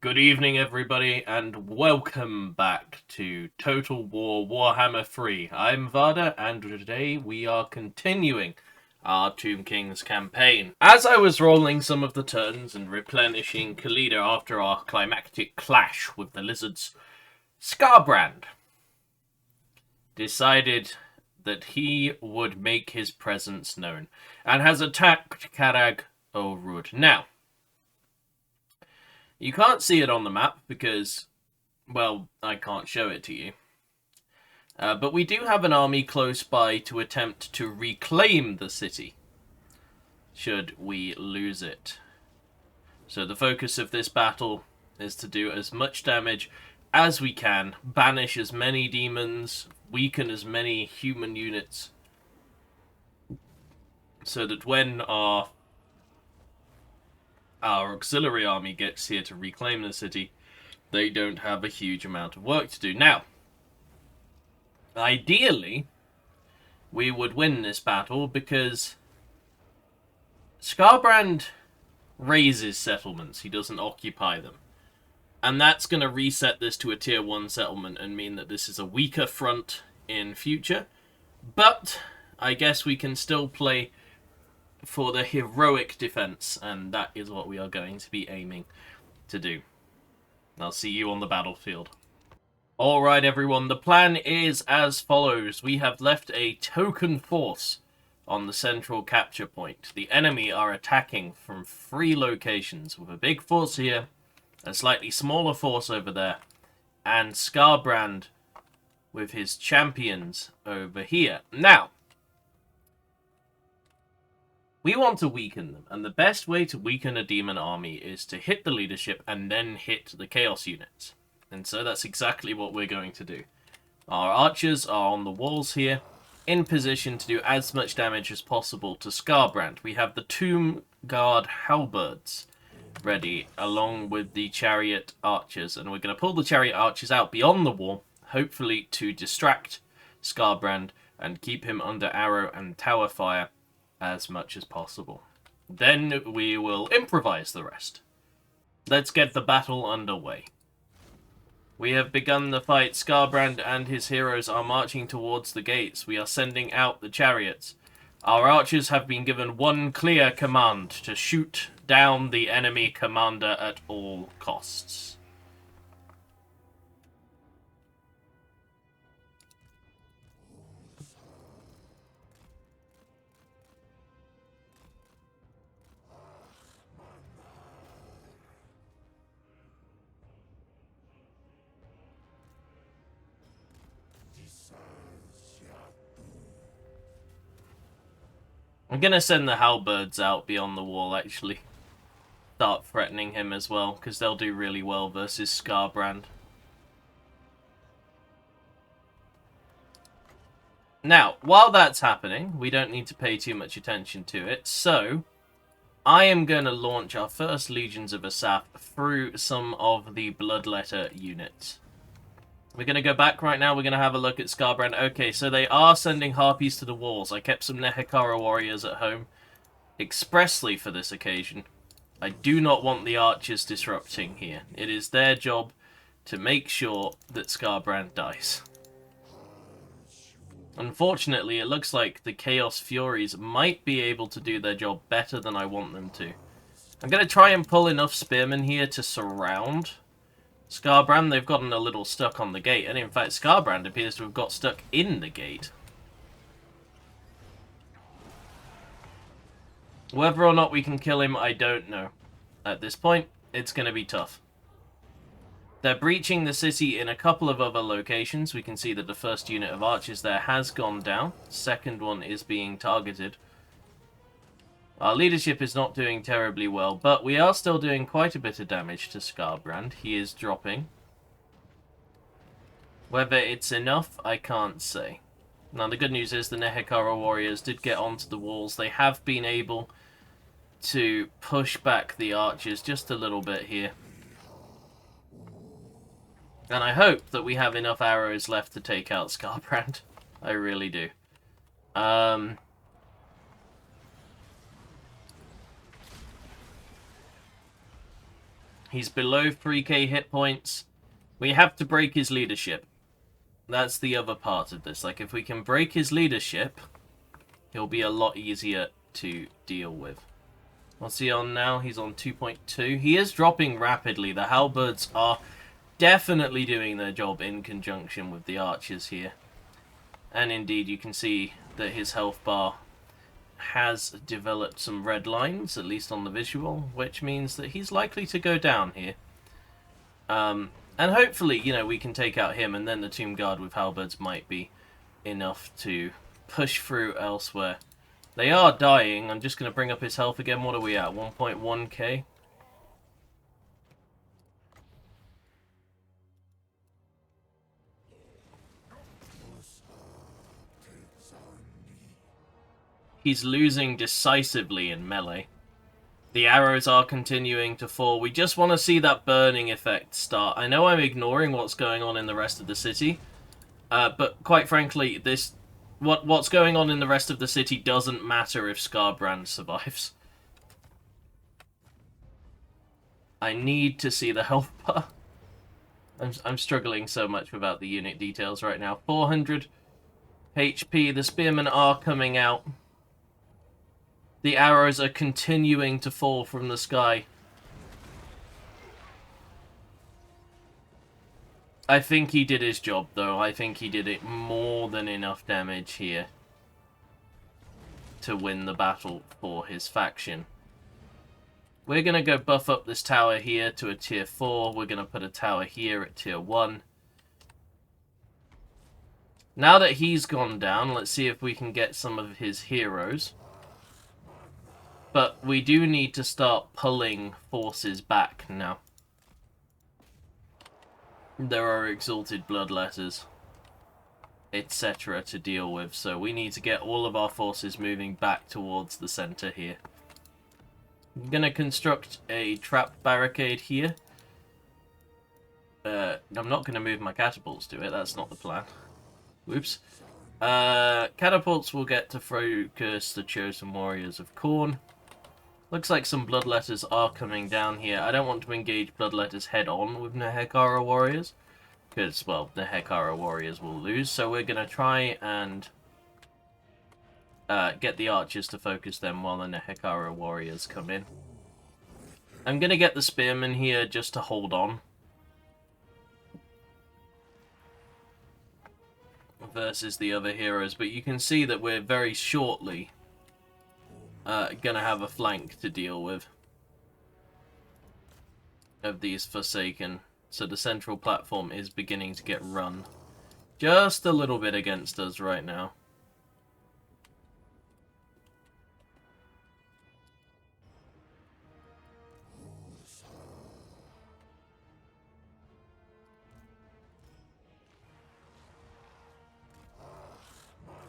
Good evening, everybody, and welcome back to Total War Warhammer 3. I'm Varda, and today we are continuing our Tomb Kings campaign. As I was rolling some of the turns and replenishing Khalida after our climactic clash with the lizards, Skarbrand decided that he would make his presence known, and has attacked Karag Orud. Now, you can't see it on the map because, well, I can't show it to you. But we do have an army close by to attempt to reclaim the city, should we lose it. So the focus of this battle is to do as much damage as we can, banish as many demons, weaken as many human units, so that when our auxiliary army gets here to reclaim the city, they don't have a huge amount of work to do. Now, ideally, we would win this battle because Skarbrand raises settlements. He doesn't occupy them. And that's going to reset this to a tier 1 settlement and mean that this is a weaker front in future. But I guess we can still play for the heroic defense, and that is what we are going to be aiming to do. I'll see you on the battlefield. Alright everyone, the plan is as follows. We have left a token force on the central capture point. The enemy are attacking from 3 locations, with a big force here, a slightly smaller force over there, and Skarbrand with his champions over here. Now, we want to weaken them, and the best way to weaken a demon army is to hit the leadership and then hit the chaos units. And so that's exactly what we're going to do. Our archers are on the walls here, in position to do as much damage as possible to Skarbrand. We have the Tomb Guard halberds ready, along with the chariot archers, and we're going to pull the chariot archers out beyond the wall, hopefully to distract Skarbrand and keep him under arrow and tower fire as much as possible. Then we will improvise the rest. Let's get the battle underway. We have begun the fight. Skarbrand and his heroes are marching towards the gates. We are sending out the chariots. Our archers have been given one clear command: to shoot down the enemy commander at all costs. I'm going to send the halberds out beyond the wall, actually. Start threatening him as well, because they'll do really well versus Skarbrand. Now, while that's happening, we don't need to pay too much attention to it, so I am going to launch our first Legions of Asaph through some of the Bloodletter units. We're going to go back right now. We're going to have a look at Skarbrand. Okay, so they are sending Harpies to the walls. I kept some Nehekara warriors at home expressly for this occasion. I do not want the archers disrupting here. It is their job to make sure that Skarbrand dies. Unfortunately, it looks like the Chaos Furies might be able to do their job better than I want them to. I'm going to try and pull enough spearmen here to surround Skarbrand. They've gotten a little stuck on the gate, and in fact Skarbrand appears to have got stuck in the gate. Whether or not we can kill him, I don't know. At this point, it's going to be tough. They're breaching the city in a couple of other locations. We can see that the first unit of archers there has gone down. The second one is being targeted. Our leadership is not doing terribly well, but we are still doing quite a bit of damage to Skarbrand. He is dropping. Whether it's enough, I can't say. Now, the good news is the Nehekara warriors did get onto the walls. They have been able to push back the archers just a little bit here. And I hope that we have enough arrows left to take out Skarbrand. I really do. He's below 3k hit points. We have to break his leadership. That's the other part of this. Like, if we can break his leadership, he'll be a lot easier to deal with. What's he on now? He's on 2.2. He is dropping rapidly. The halberds are definitely doing their job in conjunction with the archers here. And indeed, you can see that his health bar has developed some red lines, at least on the visual, which means that he's likely to go down here. And hopefully, you know, we can take out him, and then the Tomb Guard with halberds might be enough to push through elsewhere. They are dying. I'm just going to bring up his health again. What are we at? 1.1k? He's losing decisively in melee. The arrows are continuing to fall. We just want to see that burning effect start. I know I'm ignoring what's going on in the rest of the city, but quite frankly, what's going on in the rest of the city doesn't matter if Skarbrand survives. I need to see the health bar. I'm struggling so much without the unit details right now. 400 HP. The spearmen are coming out. The arrows are continuing to fall from the sky. I think he did his job, though. I think he did it more than enough damage here to win the battle for his faction. We're going to go buff up this tower here to a tier 4. We're going to put a tower here at tier 1. Now that he's gone down, let's see if we can get some of his heroes. But we do need to start pulling forces back now. There are exalted bloodletters, etc. to deal with, so we need to get all of our forces moving back towards the center here. I'm going to construct a trap barricade here. I'm not going to move my catapults to it, that's not the plan. Whoops. Catapults will get to focus the chosen warriors of Khorne. Looks like some bloodletters are coming down here. I don't want to engage bloodletters head-on with Nehekara warriors, because, well, Nehekara warriors will lose, so we're going to try and get the archers to focus them while the Nehekara warriors come in. I'm going to get the spearmen here just to hold on. Versus the other heroes, but you can see that we're very shortly gonna have a flank to deal with of these Forsaken. So the central platform is beginning to get run just a little bit against us right now.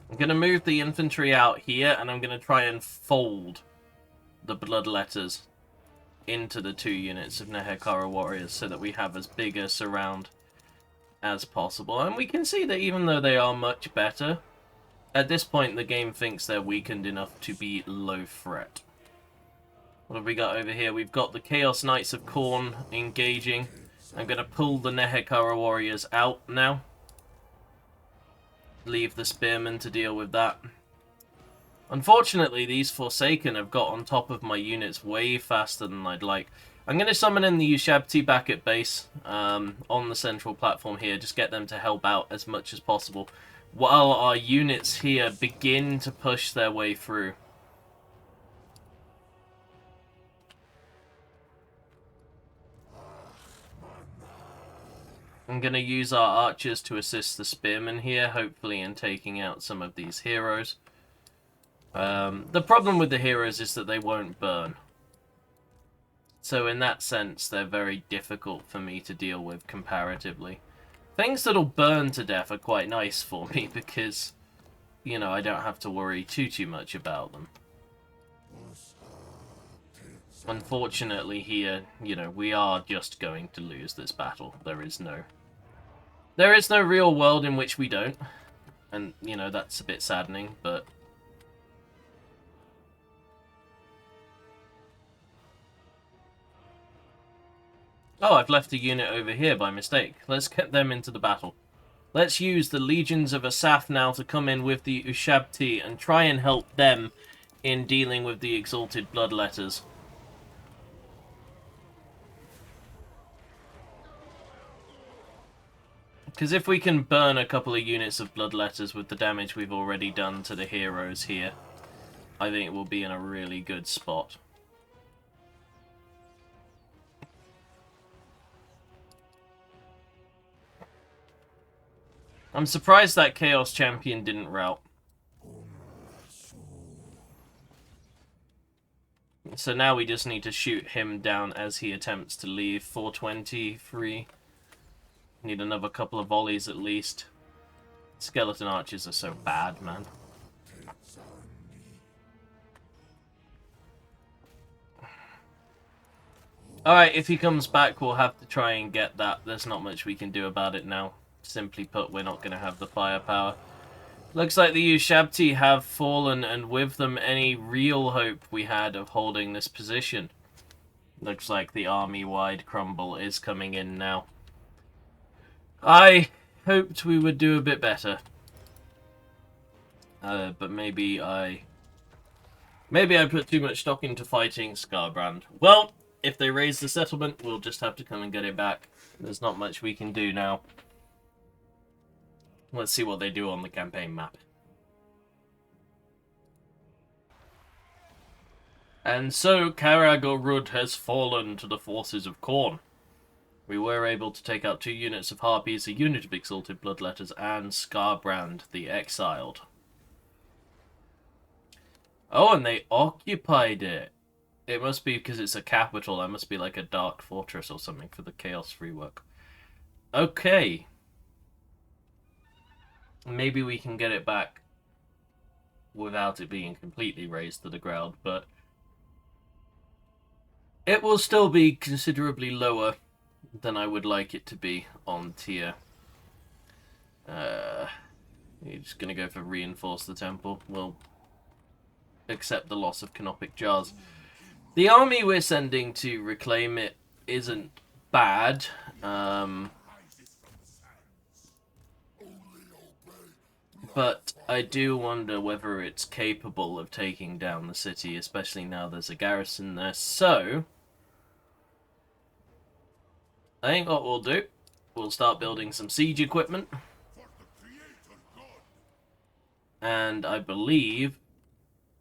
I'm going to move the infantry out here, and I'm going to try and fold the bloodletters into the 2 units of Nehekara warriors so that we have as big a surround as possible. And we can see that even though they are much better, at this point the game thinks they're weakened enough to be low threat. What have we got over here? We've got the Chaos Knights of Khorne engaging. I'm going to pull the Nehekara warriors out now. Leave the spearmen to deal with that. Unfortunately, these Forsaken have got on top of my units way faster than I'd like. I'm going to summon in the Ushabti back at base on the central platform here. Just get them to help out as much as possible, while our units here begin to push their way through. I'm going to use our archers to assist the spearmen here, hopefully in taking out some of these heroes. The problem with the heroes is that they won't burn. So in that sense, they're very difficult for me to deal with comparatively. Things that'll burn to death are quite nice for me because, you know, I don't have to worry too much about them. Unfortunately here, you know, we are just going to lose this battle. There is no real world in which we don't. And, you know, that's a bit saddening, but... Oh, I've left a unit over here by mistake. Let's get them into the battle. Let's use the legions of Asaph now to come in with the Ushabti and try and help them in dealing with the Exalted Bloodletters. Because if we can burn a couple of units of Bloodletters with the damage we've already done to the heroes here, I think we'll be in a really good spot. I'm surprised that Chaos Champion didn't rout. So now we just need to shoot him down as he attempts to leave. 423. Need another couple of volleys at least. Skeleton archers are so bad, man. Alright, if he comes back, we'll have to try and get that. There's not much we can do about it now. Simply put, we're not going to have the firepower. Looks like the Ushabti have fallen, and with them any real hope we had of holding this position. Looks like the army-wide crumble is coming in now. I hoped we would do a bit better. But maybe I put too much stock into fighting Skarbrand. Well, if they raise the settlement, we'll just have to come and get it back. There's not much we can do now. Let's see what they do on the campaign map. And so, Karagorud has fallen to the forces of Khorne. We were able to take out 2 units of Harpies, a unit of Exalted Bloodletters, and Skarbrand the Exiled. Oh, and they occupied it. It must be because it's a capital. That must be like a dark fortress or something for the Chaos rework. Okay. Maybe we can get it back without it being completely razed to the ground, but it will still be considerably lower than I would like it to be on tier. You're just going to go for reinforce the temple. We'll accept the loss of canopic jars. The army we're sending to reclaim it isn't bad. But I do wonder whether it's capable of taking down the city, especially now there's a garrison there. So, I think what we'll do, we'll start building some siege equipment. And I believe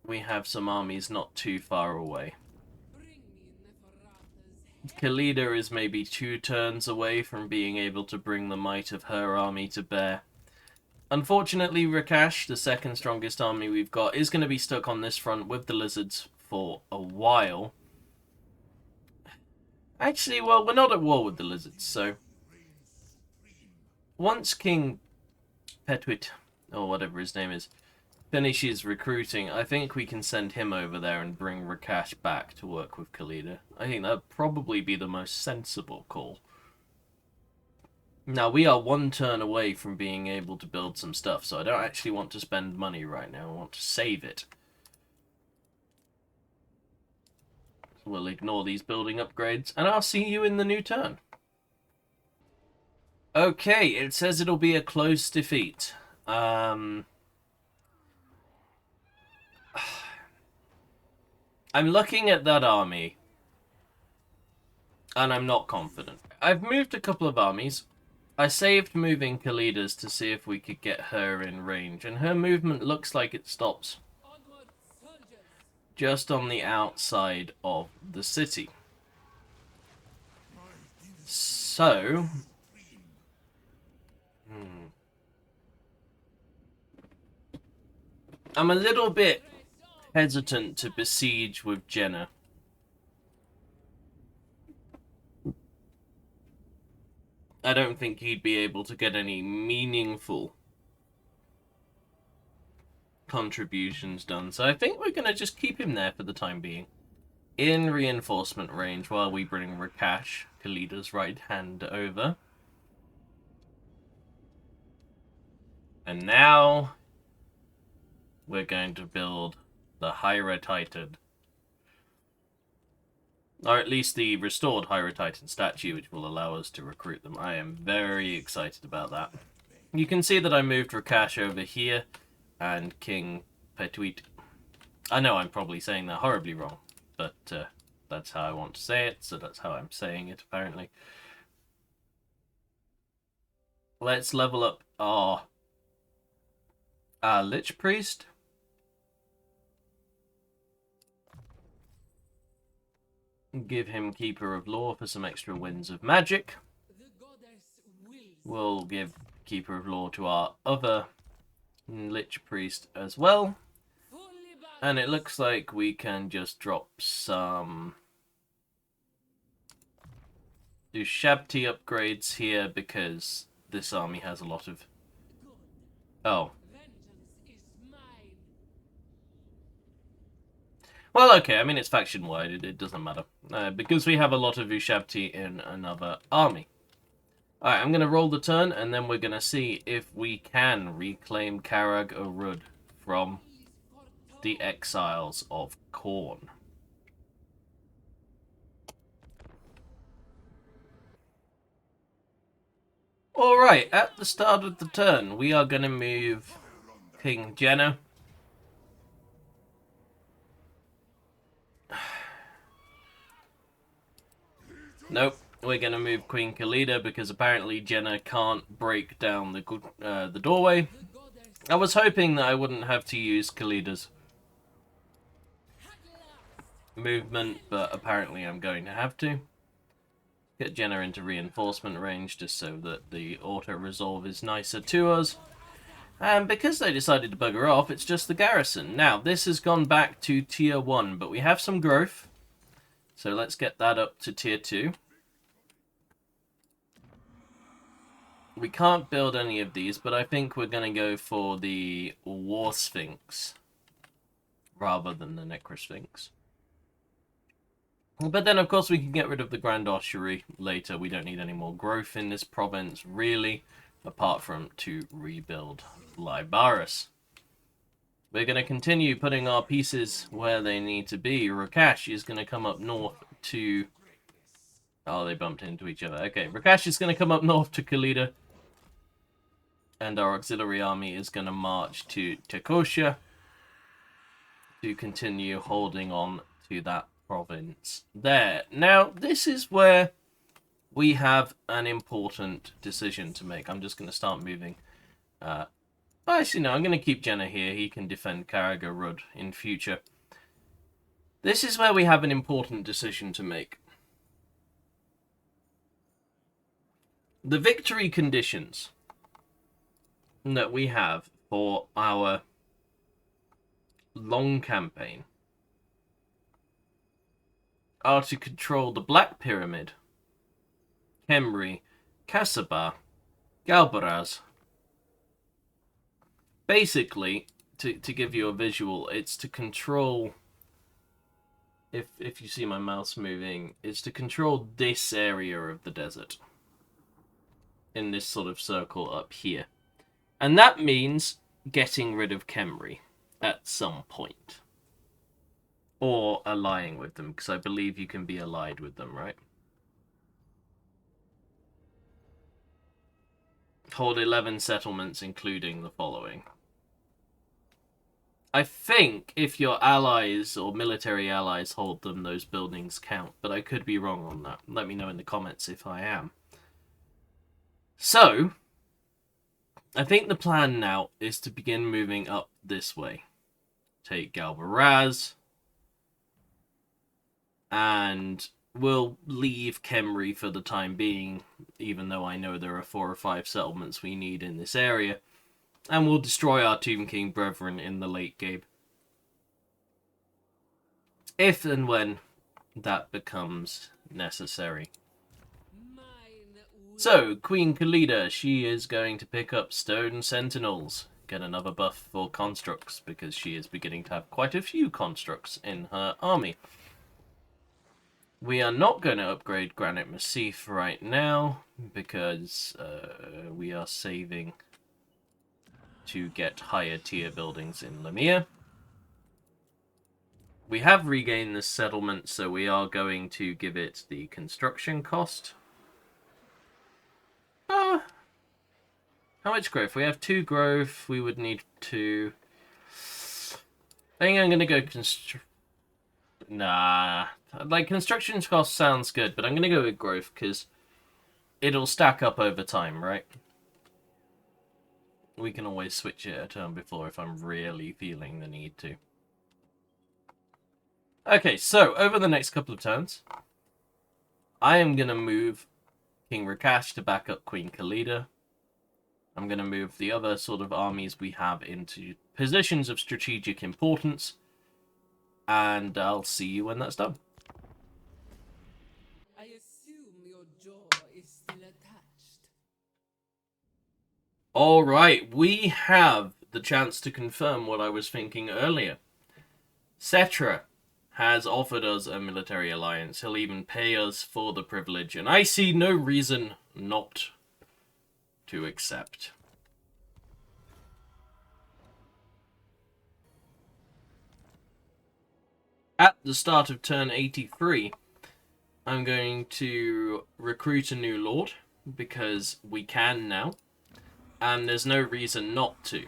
we have some armies not too far away. Khalida is maybe 2 turns away from being able to bring the might of her army to bear. Unfortunately, Rakash, the second strongest army we've got, is going to be stuck on this front with the lizards for a while. Actually, well, we're not at war with the lizards, so once King Petwit, or whatever his name is, finishes recruiting, I think we can send him over there and bring Rakash back to work with Khalida. I think that'd probably be the most sensible call. Now, we are 1 turn away from being able to build some stuff, so I don't actually want to spend money right now. I want to save it. We'll ignore these building upgrades, and I'll see you in the new turn. Okay, it says it'll be a close defeat. I'm looking at that army, and I'm not confident. I've moved a couple of armies. I saved moving Khalida's to see if we could get her in range, and her movement looks like it stops just on the outside of the city. So, I'm a little bit hesitant to besiege with Jenna. I don't think he'd be able to get any meaningful contributions done, so I think we're going to just keep him there for the time being. In reinforcement range while we bring Rakash, Khalida's right hand, over. And now we're going to build the Hyra Titan. Or at least the restored Hydra Titan statue, which will allow us to recruit them. I am very excited about that. You can see that I moved Rakash over here, and King Petuit. I know I'm probably saying that horribly wrong, but that's how I want to say it, so that's how I'm saying it, apparently. Let's level up our Lich Priest. Give him Keeper of Law for some extra winds of magic. We'll give Keeper of Law to our other Lich Priest as well. And it looks like we can just drop some Ushabti upgrades here because this army has a lot of... Oh. Well, okay, I mean, it's faction-wide, it doesn't matter. Because we have a lot of Ushabti in another army. Alright, I'm going to roll the turn, and then we're going to see if we can reclaim Karag Orud from the Exiles of Khorne. Alright, at the start of the turn, we are going to move King Jenna. Nope, we're going to move Queen Khalida because apparently Jenna can't break down the doorway. I was hoping that I wouldn't have to use Khalida's movement, but apparently I'm going to have to. Get Jenna into reinforcement range just so that the auto-resolve is nicer to us. And because they decided to bugger off, it's just the garrison. Now, this has gone back to tier 1, but we have some growth. So let's get that up to tier 2. We can't build any of these, but I think we're going to go for the War Sphinx rather than the Necrosphinx. But then, of course, we can get rid of the Grand Ossuary later. We don't need any more growth in this province, really, apart from to rebuild Lybaris. We're going to continue putting our pieces where they need to be. Rakash is going to come up north to... Oh, they bumped into each other. Okay, Rakash is going to come up north to Khalida. And our auxiliary army is going to march to Tekosha to continue holding on to that province there. Now, this is where we have an important decision to make. I'm just going to start moving. Actually, no, I'm going to keep Jenna here. He can defend Karag Orud in future. This is where we have an important decision to make. The victory conditions that we have for our long campaign are to control the Black Pyramid, Khemri, Kasaba, Galbaraz. Basically, to give you a visual, it's to control, if you see my mouse moving, it's to control this area of the desert. In this sort of circle up here. And that means getting rid of Khemri at some point. Or allying with them, because I believe you can be allied with them, right? Hold 11 settlements, including the following. I think if your allies or military allies hold them, those buildings count, but I could be wrong on that. Let me know in the comments if I am. So, I think the plan now is to begin moving up this way. Take Galbaraz. And we'll leave Khemri for the time being, even though I know there are 4 or 5 settlements we need in this area. And we'll destroy our Tomb King brethren in the late game. If and when that becomes necessary. So, Queen Khalida, she is going to pick up Stone Sentinels. Get another buff for constructs, because she is beginning to have quite a few constructs in her army. We are not going to upgrade Granite Massif right now, because we are saving to get higher tier buildings in Lemire. We have regained this settlement, so we are going to give it the construction cost. How much growth? We have 2 growth. We would need 2. I think I'm going to go Nah. Like, construction cost sounds good, but I'm going to go with growth, because it'll stack up over time, right? We can always switch it a turn before if I'm really feeling the need to. Okay, so, over the next couple of turns, I am going to move King Rakash to back up Queen Khalida. I'm going to move the other sort of armies we have into positions of strategic importance. And I'll see you when that's done. I assume your jaw is still attached. Alright, we have the chance to confirm what I was thinking earlier. Cetra has offered us a military alliance. He'll even pay us for the privilege, and I see no reason not to accept. At the start of turn 83, I'm going to recruit a new lord, because we can now, and there's no reason not to.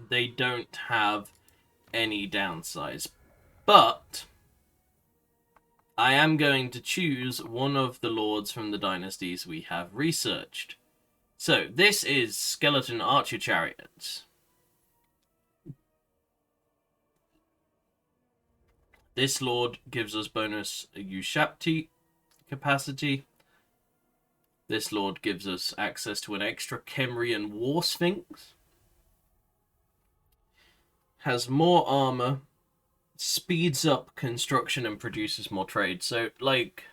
They don't have any downsides, but I am going to choose one of the lords from the dynasties we have researched. So, this is Skeleton Archer Chariots. This lord gives us bonus Ushapti capacity. This lord gives us access to an extra Kemrian War Sphinx. Has more armor, speeds up construction, and produces more trade. So, like,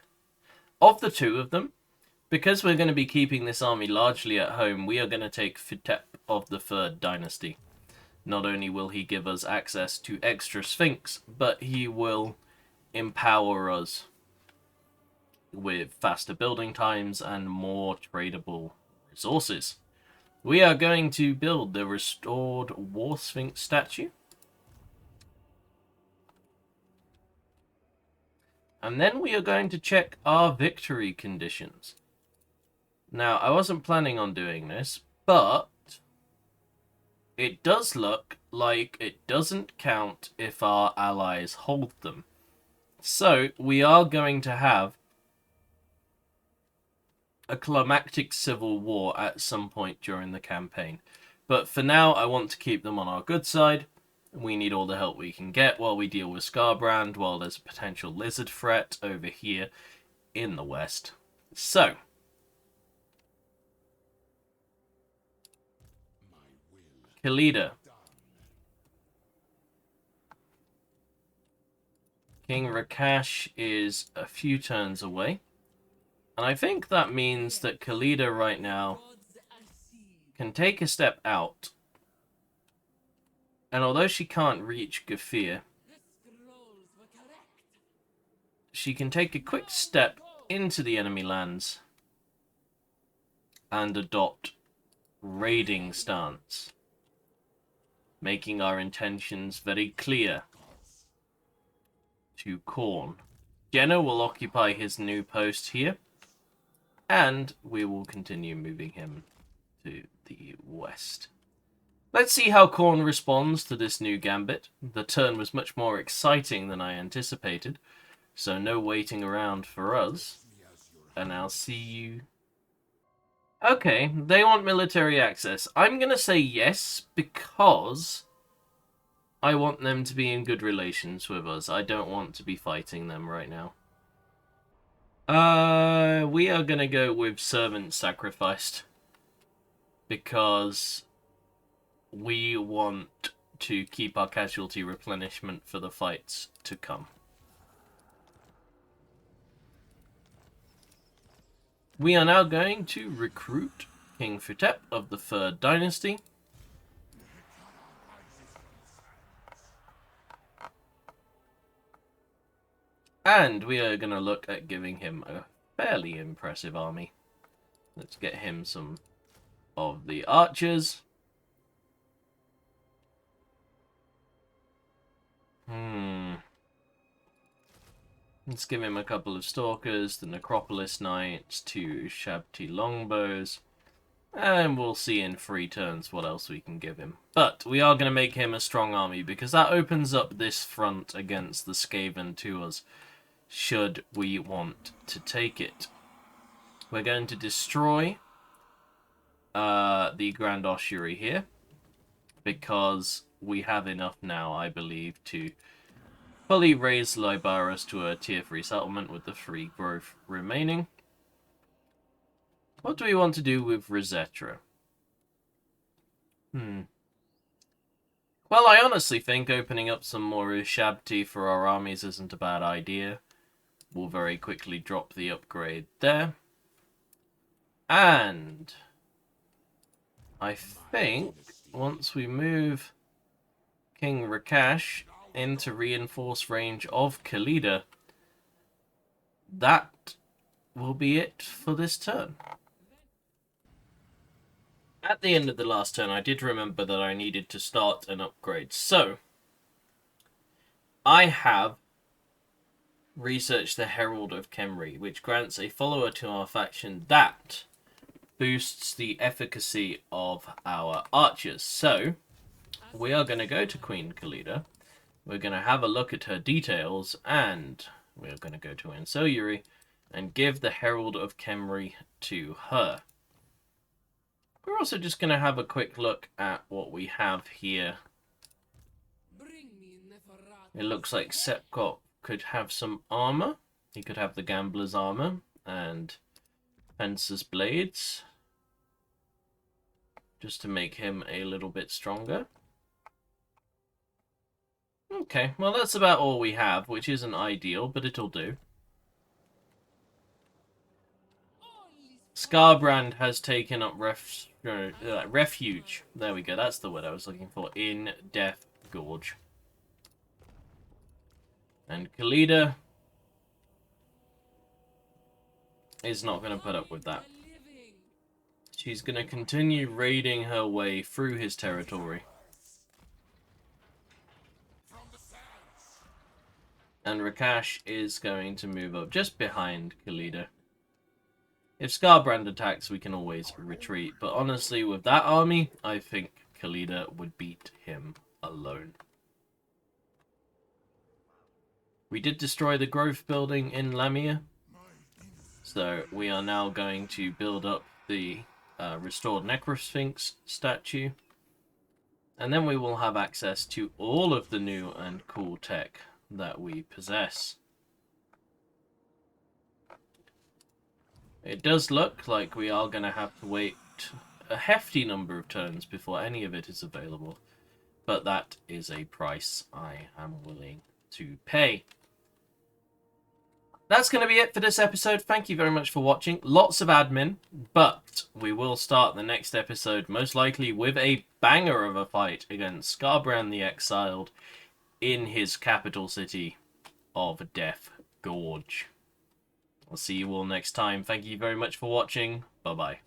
of the 2 of them, because we're going to be keeping this army largely at home, we are going to take Fitep of the 3rd Dynasty. Not only will he give us access to extra Sphinx, but he will empower us with faster building times and more tradable resources. We are going to build the restored War Sphinx statue. And then we are going to check our victory conditions. Now, I wasn't planning on doing this, but it does look like it doesn't count if our allies hold them. So, we are going to have a climactic civil war at some point during the campaign. But for now, I want to keep them on our good side. We need all the help we can get while we deal with Skarbrand, while there's a potential lizard threat over here in the west. So, Khalida. King Rakash is a few turns away. And I think that means that Khalida right now can take a step out. And although she can't reach Gafir, she can take a quick step into the enemy lands and adopt raiding stance, making our intentions very clear to Khorne. Jenna will occupy his new post here, and we will continue moving him to the west. Let's see how Khorne responds to this new gambit. The turn was much more exciting than I anticipated, so no waiting around for us. And I'll see you. Okay, they want military access. I'm going to say yes, because I want them to be in good relations with us. I don't want to be fighting them right now. We are going to go with servant sacrificed, because we want to keep our casualty replenishment for the fights to come. We are now going to recruit King Futep of the 3rd Dynasty. And we are going to look at giving him a fairly impressive army. Let's get him some of the archers. Let's give him a couple of Stalkers, the Necropolis Knights, 2 Shabti Longbows, and we'll see in 3 turns what else we can give him. But we are going to make him a strong army, because that opens up this front against the Skaven to us, should we want to take it. We're going to destroy the Grand Ossuary here, because we have enough now, I believe, to fully raise Lybaris to a tier 3 settlement with the 3 growth remaining. What do we want to do with Rosetta? Well, I honestly think opening up some more Ushabti for our armies isn't a bad idea. We'll very quickly drop the upgrade there. And I think once we move King Rakash into reinforced range of Khalida, that will be it for this turn. At the end of the last turn, I did remember that I needed to start an upgrade. So, I have researched the Herald of Khemri, which grants a follower to our faction that boosts the efficacy of our archers. So, we are going to go to Queen Khalida. We're going to have a look at her details, and we're going to go to Ancillary and give the Herald of Khemri to her. We're also just going to have a quick look at what we have here. It looks like Sepkop could have some armor. He could have the Gambler's armor and Fencer's blades, just to make him a little bit stronger. Okay, well that's about all we have, which isn't ideal, but it'll do. Skarbrand has taken up refuge. There we go, that's the word I was looking for, in Death Gorge. And Khalida is not going to put up with that. She's going to continue raiding her way through his territory. And Rakash is going to move up just behind Khalida. If Skarbrand attacks, we can always retreat. But honestly, with that army, I think Khalida would beat him alone. We did destroy the growth building in Lamia. So we are now going to build up the restored Necrosphinx statue. And then we will have access to all of the new and cool tech that we possess. It does look like we are going to have to wait a hefty number of turns before any of it is available, but that is a price I am willing to pay. That's going to be it for this episode. Thank you very much for watching. Lots of admin, but we will start the next episode most likely with a banger of a fight against Skarbrand the Exiled in his capital city of Death Gorge. I'll see you all next time. Thank you very much for watching. Bye-bye.